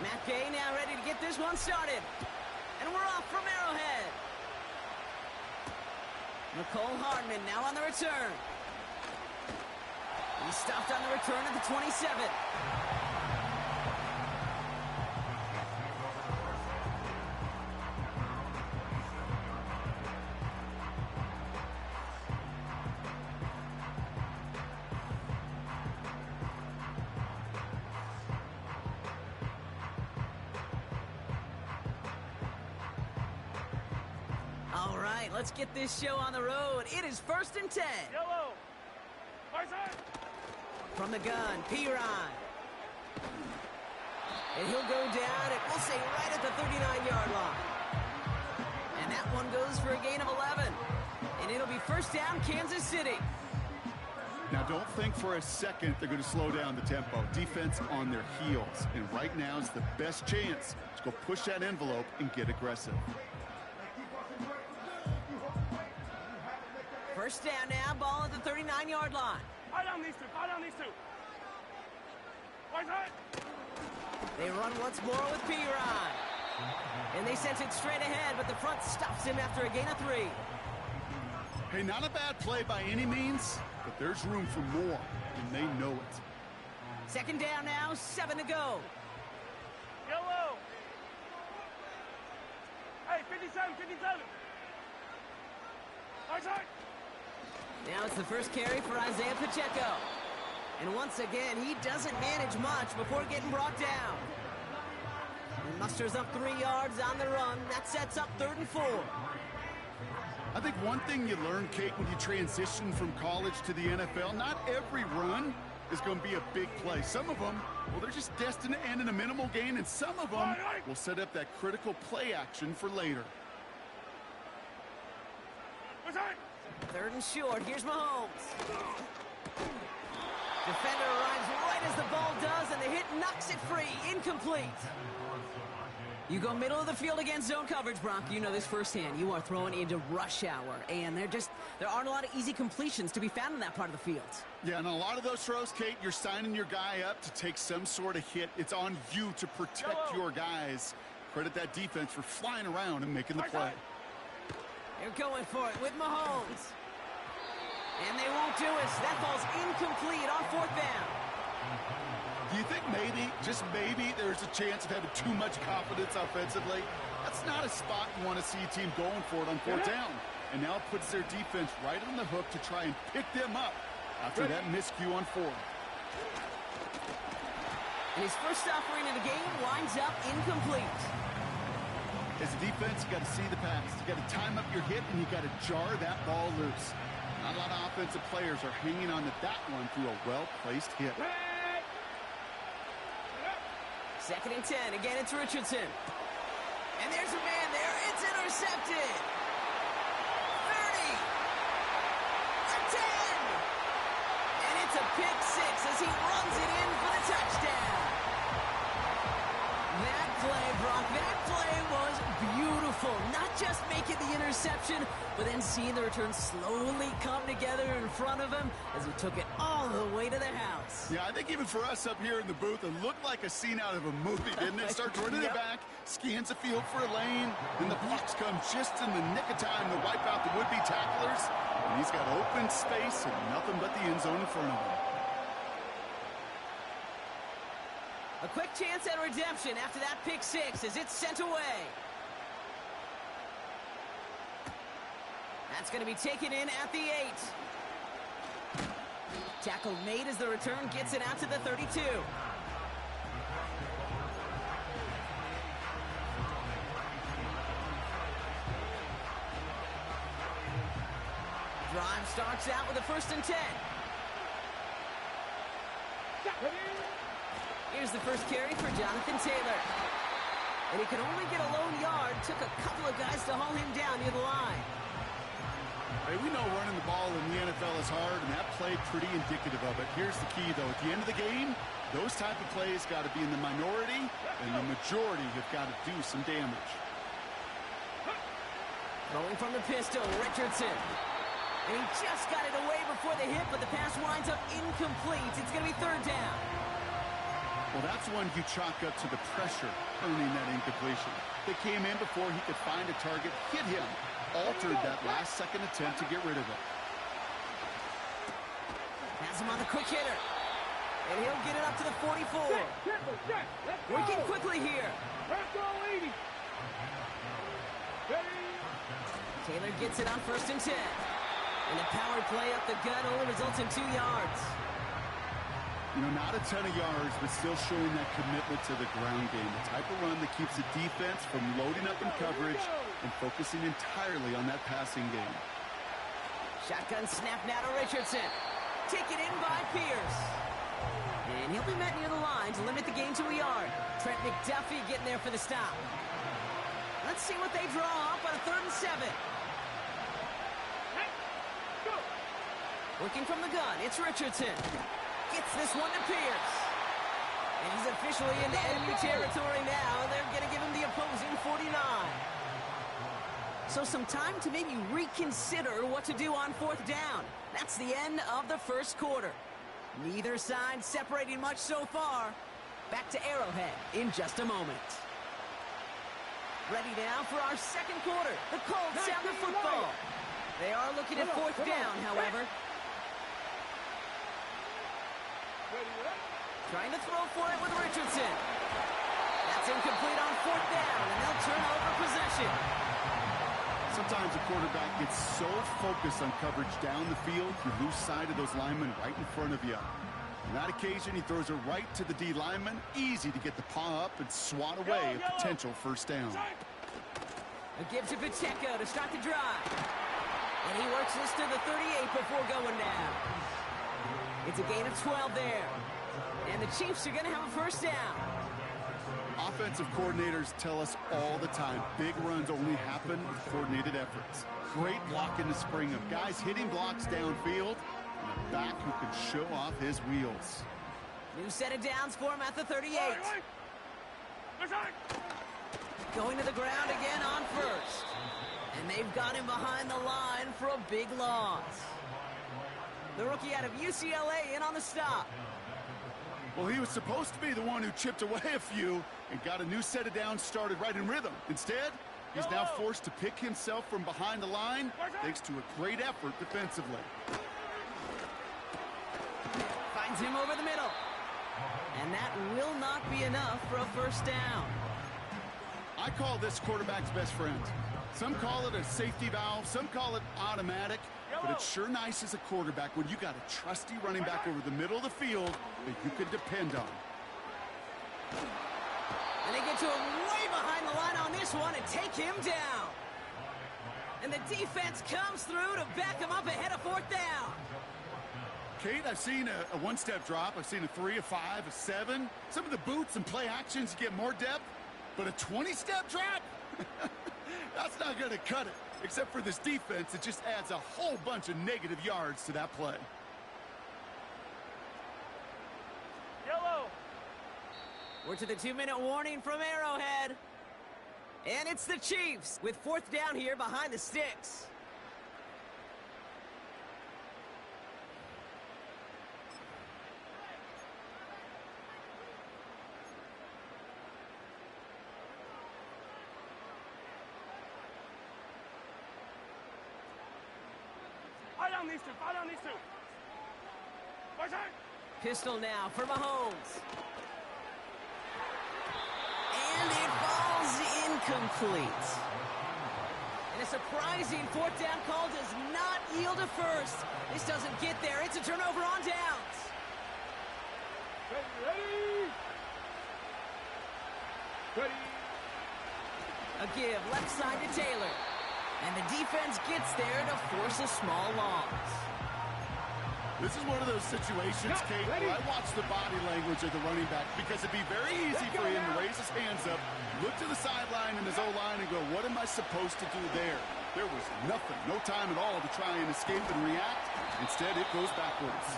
Matt Gay now ready to get this one started. And we're off from Arrowhead. Nicole Hardman now on the return. He stopped on the return at the 27. All right, let's get this show on the road. It is 1st and 10. Yellow. From the gun, Piron. And he'll go down, and we'll say right at the 39-yard line. And that one goes for a gain of 11. And it'll be 1st down, Kansas City. Now, don't think for a second they're going to slow down the tempo. Defense on their heels. And right now is the best chance to go push that envelope and get aggressive. 1st down now, ball at the 39-yard line. Fire down these two. Fire down these two. They run once more with Piron. And they sent it straight ahead, but the front stops him after a gain of 3. Hey, not a bad play by any means, but there's room for more, and they know it. 2nd down now, 7 to go. Yellow. Hey, 57, 57. Now it's the first carry for Isaiah Pacheco. And once again, he doesn't manage much before getting brought down. He musters up 3 yards on the run. That sets up 3rd and 4. I think one thing you learn, Kate, when you transition from college to the NFL, not every run is going to be a big play. Some of them, well, they're just destined to end in a minimal gain, and some of them will set up that critical play action for later. 3rd and short. Here's Mahomes. Defender arrives right as the ball does, and the hit knocks it free. Incomplete. You go middle of the field against zone coverage, Bronk. You know this firsthand. You are throwing into rush hour, and there aren't a lot of easy completions to be found in that part of the field. Yeah, and a lot of those throws, Kate, you're signing your guy up to take some sort of hit. It's on you to protect your guys. Credit that defense for flying around and making the play. They're going for it with Mahomes. And they won't do it. That ball's incomplete on 4th down. Do you think maybe, just maybe, there's a chance of having too much confidence offensively? That's not a spot you want to see a team going for it on 4th down. And now it puts their defense right on the hook to try and pick them up after that miscue on 4th. And his first offering of the game winds up incomplete. As a defense, you got to see the pass. You got to time up your hit, and you got to jar that ball loose. Not a lot of offensive players are hanging on to that one through a well-placed hit. 2nd and 10. Again, it's Richardson. And there's a man there. It's intercepted. 30. A 10. And it's a pick 6 as he runs it in for the touchdown. That play, Brock, that play was beautiful. Not just making the interception, but then seeing the return slowly come together in front of him as he took it all the way to the house. Yeah, I think even for us up here in the booth, it looked like a scene out of a movie, didn't it? Starts running it back, scans the field for a lane, then the blocks come just in the nick of time to wipe out the would-be tacklers, and he's got open space and nothing but the end zone in front of him. A quick chance at redemption after that pick 6 as it's sent away. That's going to be taken in at the 8. Tackle made as the return gets it out to the 32. Drive starts out with a 1st and 10. Here's the first carry for Jonathan Taylor. And he could only get a lone yard. Took a couple of guys to haul him down near the line. Hey, we know running the ball in the NFL is hard, and that play pretty indicative of it. Here's the key, though. At the end of the game, those type of plays got to be in the minority, and the majority have got to do some damage. Throwing from the pistol, Richardson. And he just got it away before the hit, but the pass winds up incomplete. It's going to be 3rd down. Well, that's one you chalk up to the pressure earning that incompletion. They came in before he could find a target, hit him, altered that last-second attempt to get rid of it. Has him on the quick hitter. And he'll get it up to the 44. Working quickly here. Let's go, 80. Taylor gets it on 1st and 10. And the power play up the gut only results in 2 yards. You know, not a ton of yards, but still showing that commitment to the ground game. The type of run that keeps the defense from loading up in coverage and focusing entirely on that passing game. Shotgun snap now to Richardson. Taken in by Pierce. And he'll be met near the line to limit the gain to a yard. Trent McDuffie getting there for the stop. Let's see what they draw up on a 3rd and 7. Working from the gun, it's Richardson. Gets this one to Pierce. And he's officially in enemy territory now. They're going to give him the opposing 49. So some time to maybe reconsider what to do on 4th down. That's the end of the 1st quarter. Neither side separating much so far. Back to Arrowhead in just a moment. Ready now for our 2nd quarter. The Colts have the football. They are looking at 4th down, however. Trying to throw for it with Richardson. That's incomplete on 4th down, and they'll turn over possession. Sometimes a quarterback gets so focused on coverage down the field, you lose sight of those linemen right in front of you. On that occasion, he throws it right to the D lineman. Easy to get the paw up and swat away a potential 1st down. A give to Pacheco to start the drive. And he works this to the 38 before going down. It's a gain of 12 there. And the Chiefs are going to have a 1st down. Offensive coordinators tell us all the time, big runs only happen with coordinated efforts. Great block in the spring of guys hitting blocks downfield, and a back who can show off his wheels. New set of downs for him at the 38. Going to the ground again on 1st. And they've got him behind the line for a big loss. The rookie out of UCLA in on the stop. Well, he was supposed to be the one who chipped away a few and got a new set of downs started right in rhythm. Instead, he's now forced to pick himself from behind the line thanks to a great effort defensively. Finds him over the middle. And that will not be enough for a 1st down. I call this quarterback's best friend. Some call it a safety valve, some call it automatic, but it's sure nice as a quarterback when you got a trusty running back over the middle of the field that you can depend on. And they get to him way behind the line on this one and take him down. And the defense comes through to back him up ahead of 4th down. Kate, I've seen a 1-step drop. I've seen a 3, a 5, a 7. Some of the boots and play actions get more depth, but a 20-step drop? That's not going to cut it. Except for this defense, it just adds a whole bunch of negative yards to that play. Yellow. We're to the 2-minute warning from Arrowhead. And it's the Chiefs with 4th down here behind the sticks. Fire on these two. Pistol now for Mahomes. And it falls incomplete. And a surprising 4th down call does not yield a 1st. This doesn't get there. It's a turnover on downs. Ready. A give left side to Taylor. And the defense gets there to force a small loss. This is one of those situations, Kate, where I watch the body language of the running back because it'd be very easy for him to raise his hands up, look to the sideline and his O-line and go, what am I supposed to do there? There was nothing, no time at all to try and escape and react. Instead, it goes backwards.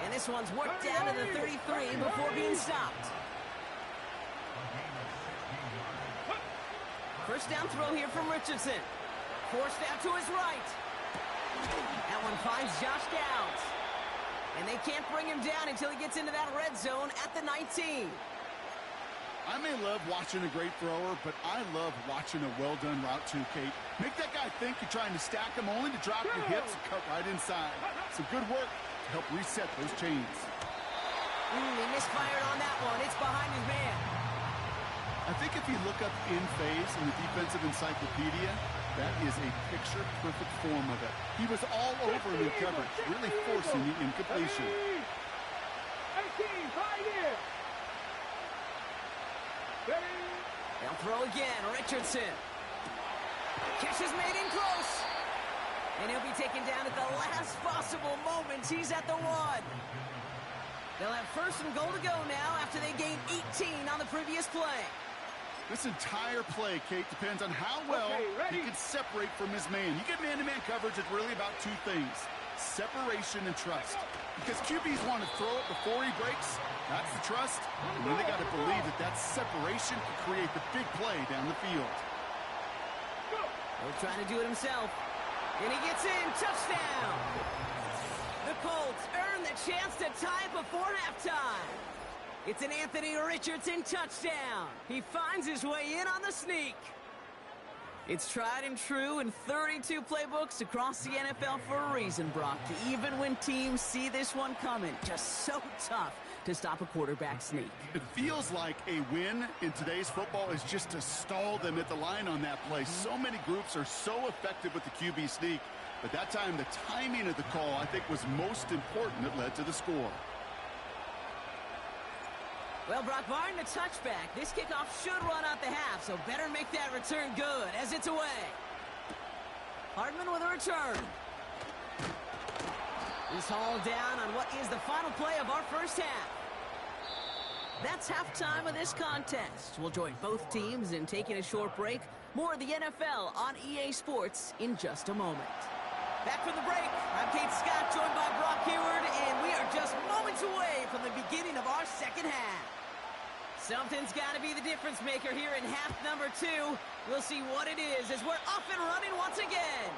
And this one's worked down to the 33 before being stopped. 1st down throw here from Richardson. Forced out to his right. That one finds Josh Downs. And they can't bring him down until he gets into that red zone at the 19. I may love watching a great thrower, but I love watching a well-done route too, Kate. Make that guy think you're trying to stack him only to drop your hips and cut right inside. Some good work to help reset those chains. He misfired on that one. It's behind his man. I think if you look up in phase in the defensive encyclopedia, that is a picture-perfect form of it. He was all over him in coverage, really forcing the incompletion. 18, right here. They'll throw again. Richardson. Catch is made in close. And he'll be taken down at the last possible moment. He's at the 1. They'll have first and goal to go now after they gained 18 on the previous play. This entire play, Kate, depends on how well he can separate from his man. You get man-to-man coverage, it's really about two things: separation and trust. Because QBs want to throw it before he breaks. That's the trust. And then they got to believe that that separation can create the big play down the field. He's trying to do it himself. And he gets in. Touchdown. The Colts earn the chance to tie before halftime. It's an Anthony Richardson touchdown. He finds his way in on the sneak. It's tried and true in 32 playbooks across the NFL for a reason, Brock. Even when teams see this one coming, just so tough to stop a quarterback sneak. It feels like a win in today's football is just to stall them at the line on that play. So many groups are so effective with the QB sneak, but that time the timing of the call, I think, was most important that led to the score. Well, Brock, barring the touchback, this kickoff should run out the half, so better make that return good as it's away. Hardman with a return. He's hauled down on what is the final play of our first half. That's halftime of this contest. We'll join both teams in taking a short break. More of the NFL on EA Sports in just a moment. Back from the break, I'm Kate Scott, joined by Brock Hayward, and we are just moments away from the beginning of our second half. Something's got to be the difference maker here in half number 2. We'll see what it is as we're off and running once again.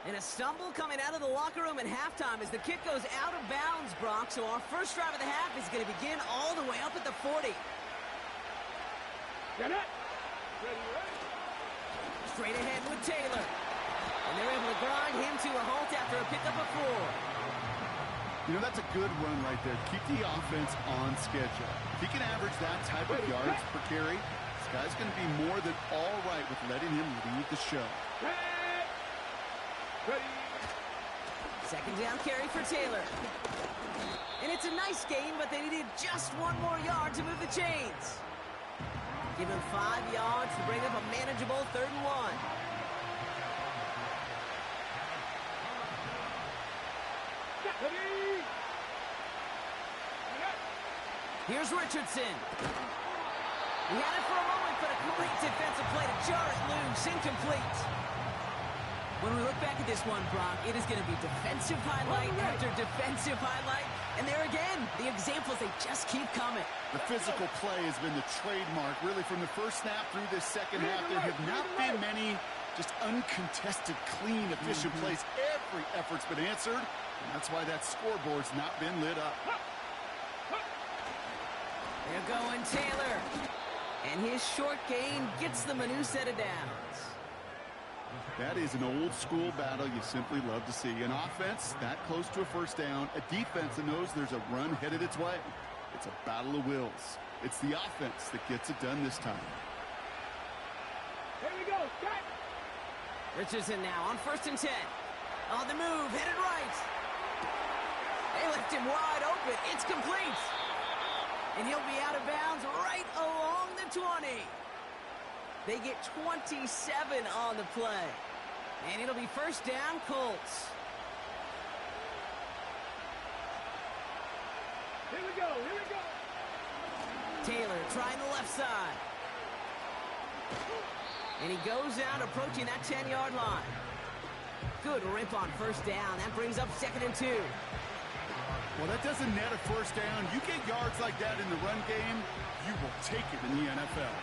And a stumble coming out of the locker room at halftime as the kick goes out of bounds, Brock. So our first drive of the half is going to begin all the way up at the 40. Get it. Ready. Straight ahead with Taylor. And they're able to grind him to a halt after a pickup of 4. You know, that's a good run right there. Keep the offense on schedule. If he can average that type of yards per carry, this guy's going to be more than all right with letting him lead the show. Ready. Second down carry for Taylor. And it's a nice gain, but they needed just 1 more yard to move the chains. Give him 5 yards to bring up a manageable 3rd and 1. Here's Richardson. He had it for a moment, but a great defensive play to jar it loose. Incomplete. When we look back at this one, Brock, it is going to be defensive highlight after defensive highlight. And there again, the examples, they just keep coming. The physical play has been the trademark, really, from the first snap through this second half. There have not been many just uncontested, clean, efficient plays. Every effort's been answered, and that's why that scoreboard's not been lit up. They're going Taylor. And his short gain gets them a new set of downs. That is an old-school battle you simply love to see. An offense that close to a first down, a defense that knows there's a run headed its way. It's a battle of wills. It's the offense that gets it done this time. Here we go. Cut. Richardson now on 1st and 10. On the move, headed right. They left him wide open. It's complete. And he'll be out of bounds right along the 20. They get 27 on the play. And it'll be first down, Colts. Here we go. Taylor trying the left side. And he goes out approaching that 10-yard line. Good rip on first down. That brings up 2nd and 2. Well, that doesn't net a first down. You get yards like that in the run game, you will take it in the NFL.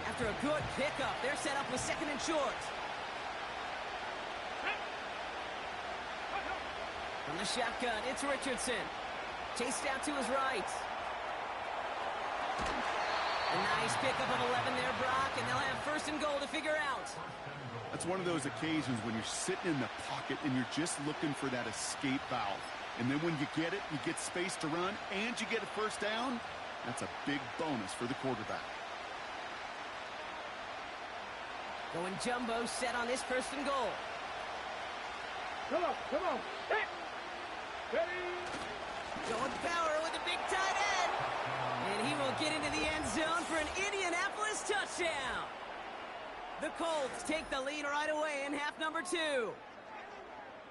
After a good pickup, they're set up with 2nd and short. From the shotgun, it's Richardson. Chased out to his right. A nice pickup of 11 there, Brock, and they'll have first and goal to figure out. That's one of those occasions when you're sitting in the pocket and you're just looking for that escape valve. And then when you get it, you get space to run, and you get a first down. That's a big bonus for the quarterback. Going jumbo set on this first and goal. Come on. Hey. Ready. Going power with a big tight end. And he will get into the end zone for an Indianapolis touchdown. The Colts take the lead right away in half number 2.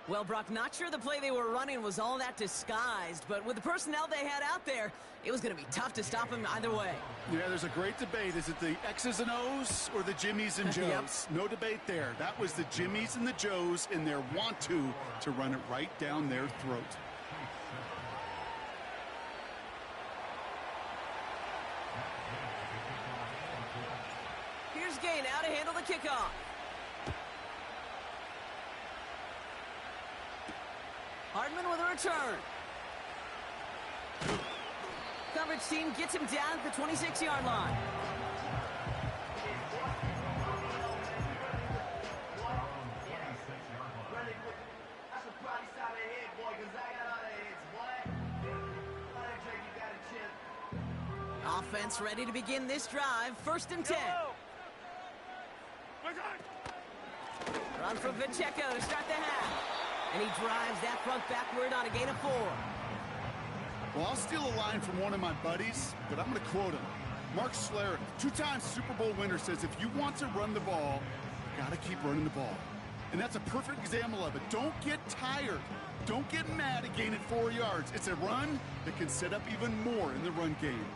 Well, Brock, not sure the play they were running was all that disguised, but with the personnel they had out there, it was going to be tough to stop him either way. Yeah, there's a great debate. Is it the X's and O's or the Jimmies and Joes? Yep. No debate there. That was the Jimmies and the Joes in their want-to run it right down their throat. Here's Gay now to handle the kickoff. Hardman with a return. Coverage team gets him down at the 26-yard line. Offense ready to begin this drive. First and 10. Run from Pacheco to start the half. And he drives that front backward on a gain of 4. Well, I'll steal a line from one of my buddies, but I'm going to quote him. Mark Schlereth, 2-time Super Bowl winner, says if you want to run the ball, you got to keep running the ball. And that's a perfect example of it. Don't get tired. Don't get mad at gaining 4 yards. It's a run that can set up even more in the run game.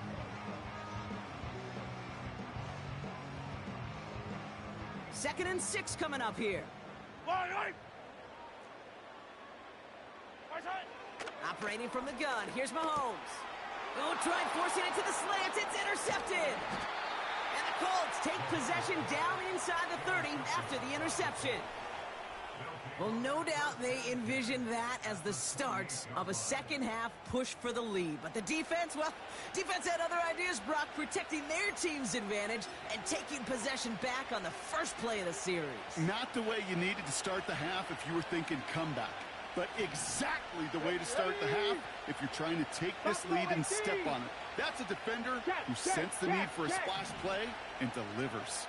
Second and 6 coming up here. Operating from the gun, here's Mahomes. Oh, try forcing it to the slants, it's intercepted! And the Colts take possession down inside the 30 after the interception. Well, no doubt they envisioned that as the start of a second half push for the lead. But the defense, well, defense had other ideas, Brock, protecting their team's advantage and taking possession back on the first play of the series. Not the way you needed to start the half if you were thinking comeback. But exactly the way to start the half if you're trying to take this lead and step on it. That's a defender who sensed the need for a splash play and delivers.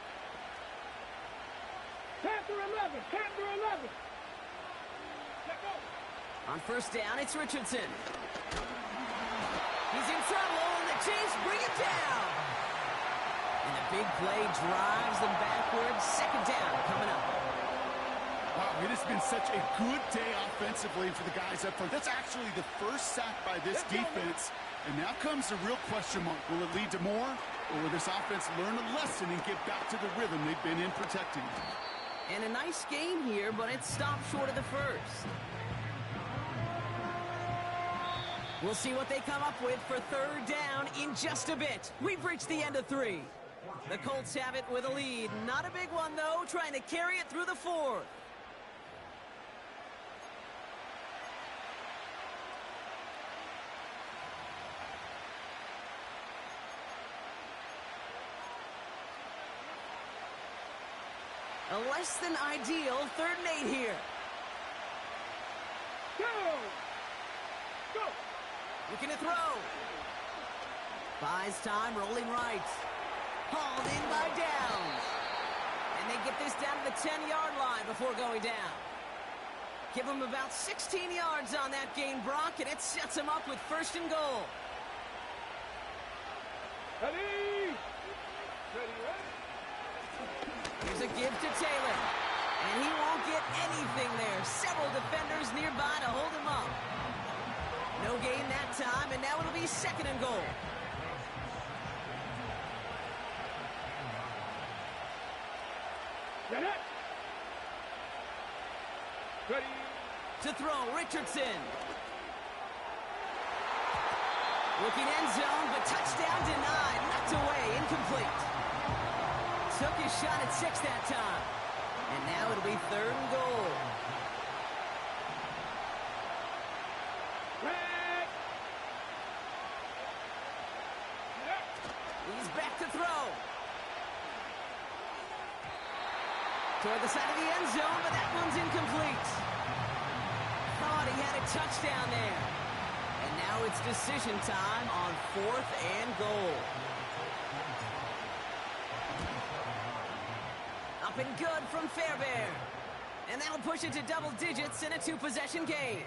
Panther 11. On first down, it's Richardson. He's in trouble, and the Chiefs bring him down. And the big play drives them backwards. Second down coming up. Wow, it has been such a good day offensively for the guys up front. That's actually the first sack by this defense. And now comes the real question mark. Will it lead to more? Or will this offense learn a lesson and get back to the rhythm they've been in protecting? And a nice game here, but it stopped short of the first. We'll see what they come up with for third down in just a bit. We've reached the end of 3. The Colts have it with a lead. Not a big one, though, trying to carry it through the 4th. A less than ideal 3rd and 8 here. Go! Looking to throw. Buys time, rolling right. Hauled in by Downs. And they get this down to the 10-yard line before going down. Give them about 16 yards on that gain, Brock, and it sets them up with first and goal. Ready? Here's a give to Taylor. And he won't get anything there. Several defenders nearby to hold him up. No gain that time, and now it'll be second and goal. Get it. Ready. To throw, Richardson. Looking end zone, but touchdown denied. Knocked away, incomplete. Took his shot at 6 that time. And now it'll be third and goal. He's back to throw. Toward the side of the end zone, but that one's incomplete. Thought he had a touchdown there. And now it's decision time on 4th and goal. Up and good from Fairbairn. And that'll push it to double digits in a 2-possession game.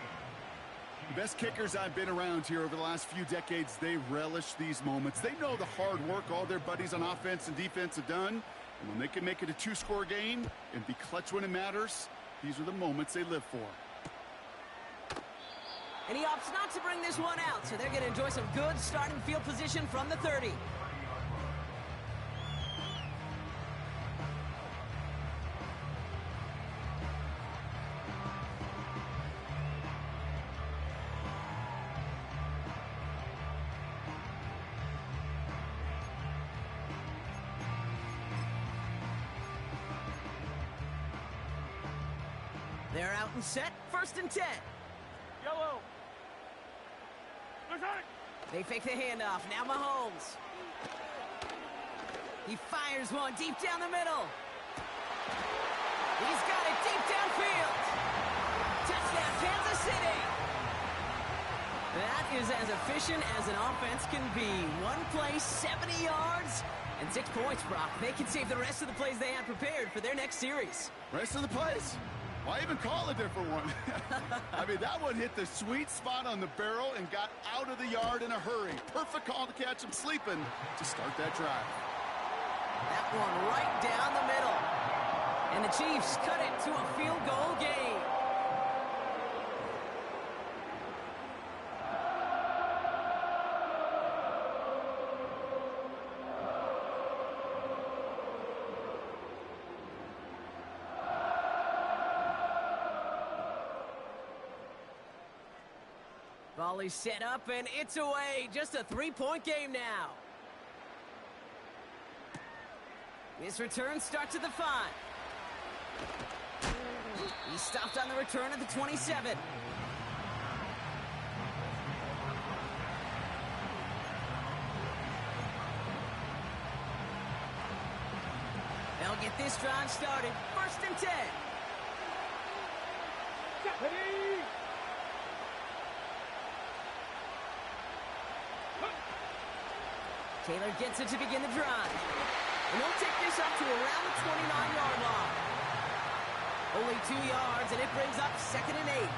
The best kickers I've been around here over the last few decades, they relish these moments. They know the hard work all their buddies on offense and defense have done. And when they can make it a 2-score game and be clutch when it matters, these are the moments they live for. And he opts not to bring this one out, so they're going to enjoy some good starting field position from the 30. They're out and set, 1st and 10. Yellow. They fake the handoff. Now Mahomes. He fires one deep down the middle. He's got it deep downfield. Touchdown, Kansas City. That is as efficient as an offense can be. One play, 70 yards, and 6 points, Brock. They can save the rest of the plays they had prepared for their next series. Rest of the plays? Why even call a different one? I mean, that one hit the sweet spot on the barrel and got out of the yard in a hurry. Perfect call to catch him sleeping to start that drive. That one right down the middle. And the Chiefs cut it to a field goal game. Volley set up, and it's away. Just a 3-point game now. This return starts at the 5. He stopped on the return at the 27. They'll get this drive started. 1st and 10. Taylor gets it to begin the drive. And he'll take this up to around the 29-yard line. Only 2 yards, and it brings up 2nd and 8.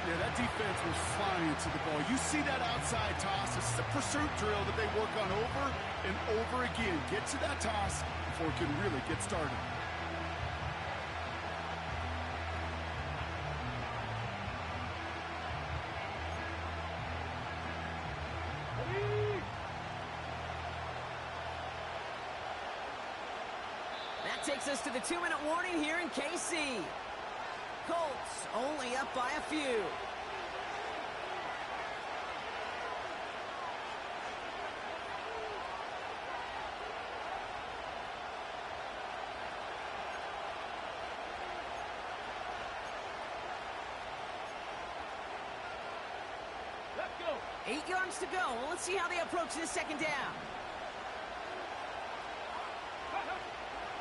Yeah, that defense was flying to the ball. You see that outside toss. This is a pursuit drill that they work on over and over again. Get to that toss before it can really get started. That takes us to the 2-minute warning here in KC. Colts only up by a few. Let's go. 8 yards to go. Well, let's see how they approach this 2nd down.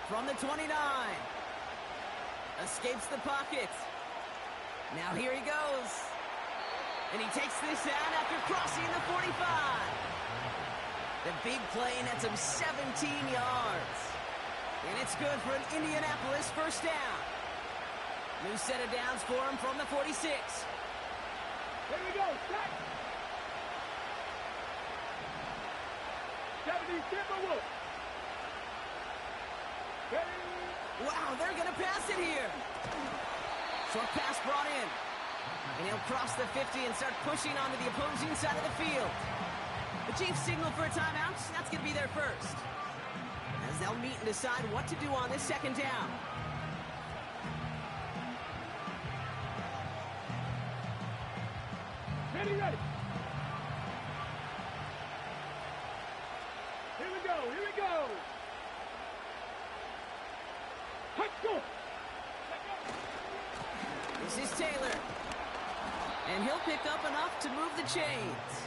From the 29. Escapes the pocket. Now here he goes. And he takes this out after crossing the 45. The big play nets him 17 yards. And it's good for an Indianapolis 1st down. New set of downs for him from the 46. Here we go. Set. 70 Timberwolves. Wow, they're going to pass it here. Short pass brought in. And he'll cross the 50 and start pushing onto the opposing side of the field. The Chiefs signal for a timeout. That's going to be their first. As they'll meet and decide what to do on this 2nd down. Ready. Here we go. Let's go. This is Taylor. And he'll pick up enough to move the chains.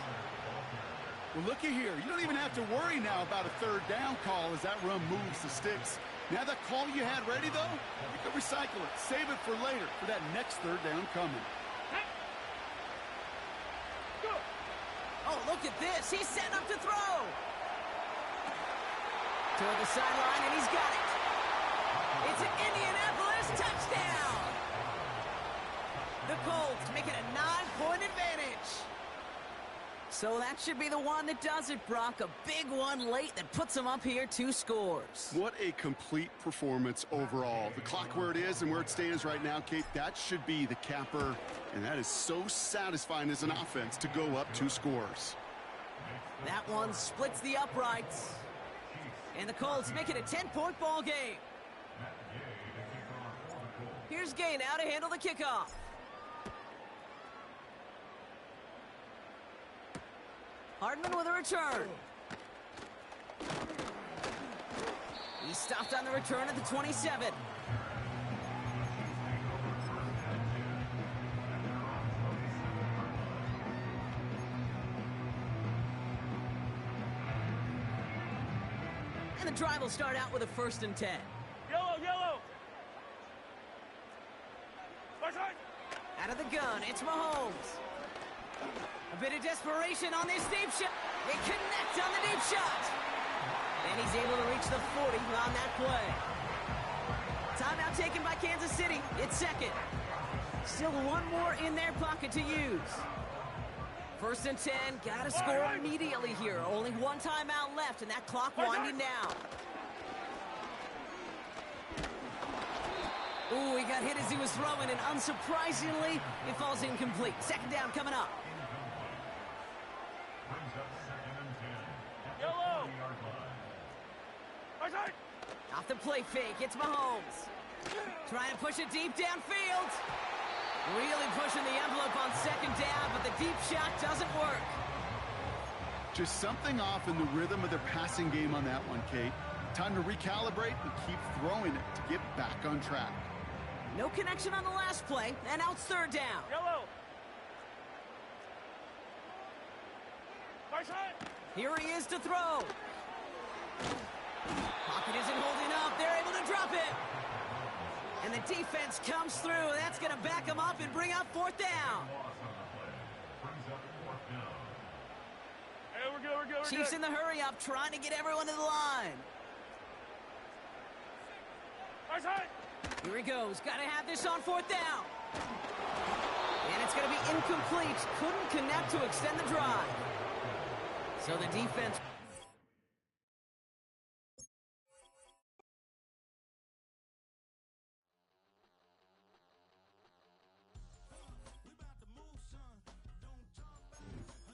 Well, looky here. You don't even have to worry now about a third down call as that run moves the sticks. Now that call you had ready, though, you can recycle it. Save it for later for that next third down coming. Oh, look at this. He's setting up to throw. Toward the sideline, and he's got it. It's an Indianapolis touchdown. The Colts make it a 9-point advantage. So that should be the one that does it, Brock. A big one late that puts them up here 2 scores. What a complete performance overall. The clock where it is and where it stands right now, Kate, that should be the capper. And that is so satisfying as an offense to go up 2 scores. That one splits the uprights. And the Colts make it a 10-point ball game. Here's Gay now to handle the kickoff. Hardman with a return. He stopped on the return at the 27. And the drive will start out with a 1st and 10. Yellow, yellow. Out of the gun, it's Mahomes. A bit of desperation on this deep shot. They connect on the deep shot. And he's able to reach the 40 on that play. Timeout taken by Kansas City. It's 2nd. Still one more in their pocket to use. 1st and 10. Got to score immediately here. Only one timeout left, and that clock winding down. Ooh, he got hit as he was throwing, and unsurprisingly, it falls incomplete. 2nd down coming up. Yellow. Off the play fake, it's Mahomes. Trying to push it deep downfield. Really pushing the envelope on 2nd down, but the deep shot doesn't work. Just something off in the rhythm of their passing game on that one, Kate. Time to recalibrate and keep throwing it to get back on track. No connection on the last play, and now it's 3rd down. Yellow. Here he is to throw. Pocket isn't holding up. They're able to drop it. And the defense comes through. That's going to back them up and bring up 4th down. Hey, we're good, we're good, we're Chiefs good. in the hurry up, trying to get everyone to the line. Here he goes. Got to have this on 4th down. And it's going to be incomplete. Couldn't connect to extend the drive. So the defense